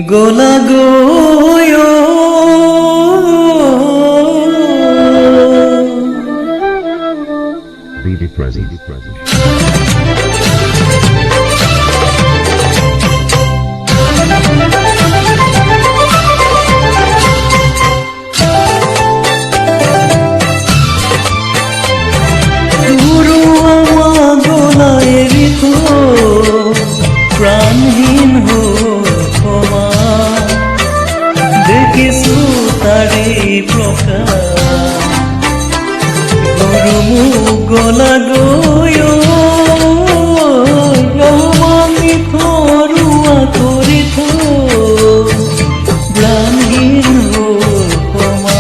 গলা গৈ BB present. प्राणहीन हो क्षमा देखिছো तारे प्रकाश गुरु मुख गला गय আমি থৰুৱা কৰি প্ৰাণহীন हो क्षमा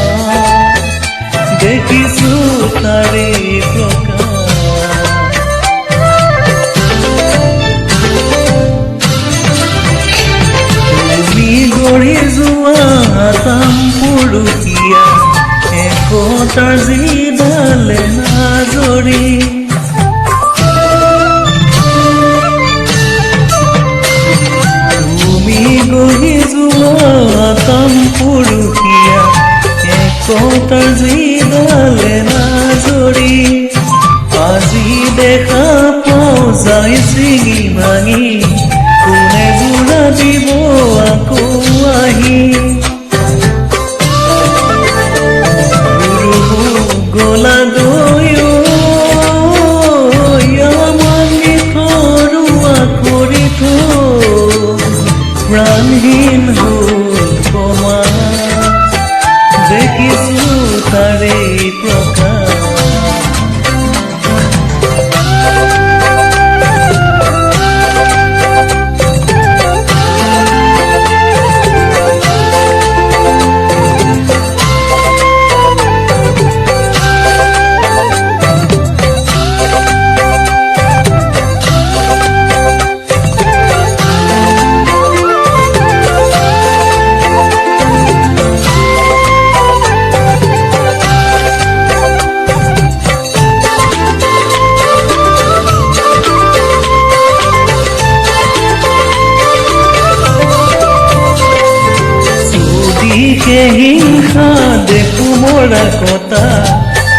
देखिছো तारे प्रकाश তাম পুৰুষিয়া একতাৰ জিদালে নাজৰি তুমি গঢ়ি যোৱা তাম পুৰুষিয়া একতাৰ জিদালে নাজৰি আজি দেখা পাওঁ যায় ছিঙি ভাঙি কোনে জোৰা দিব আকৌ আহি গলা গৈ আমি থৰুৱা কৰি প্ৰাণহীন হ'ল ক্ষমা দেখিছো তাৰে প্ৰকাশ হিংসা দেখো মৰা কথা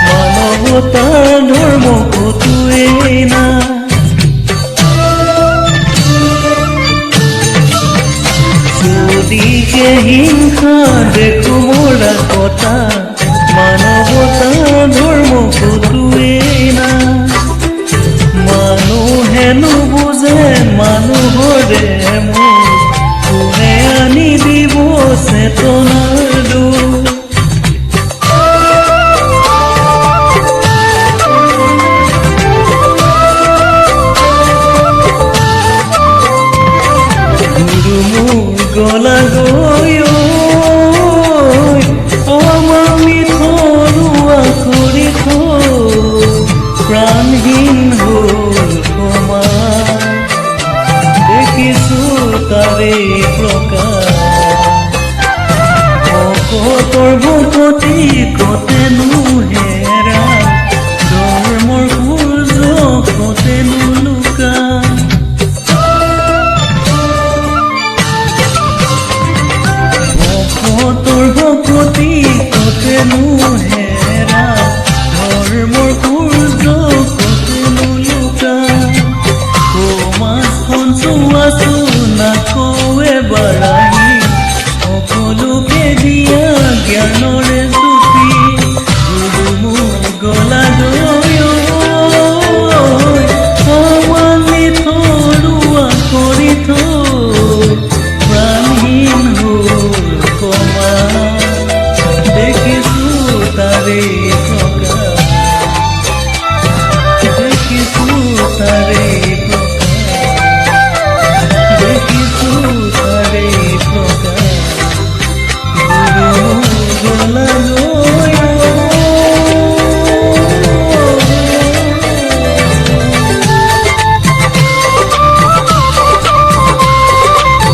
মানৱতাৰ ধৰ্ম কতোৱেই না যদিহে হিংসা দেখো মৰা কথা মানৱতাৰ ধৰ্ম কতোৱেই না মানুহে নুবুজে মানুহৰে মন কোনে আনি দিব চেতনাৰ দুখ গুৰু মুখ গলা গৈ আমি থৰুৱা কৰি প্ৰাণহীন হ'ল ক্ষমা দেখিছো তাৰে প্ৰকাশ ভকতৰ ভকতি কতেনো হেৰা ধৰ্মৰ সূৰ্য কতেনো লুকা ভকতৰ ভকতি কতেনো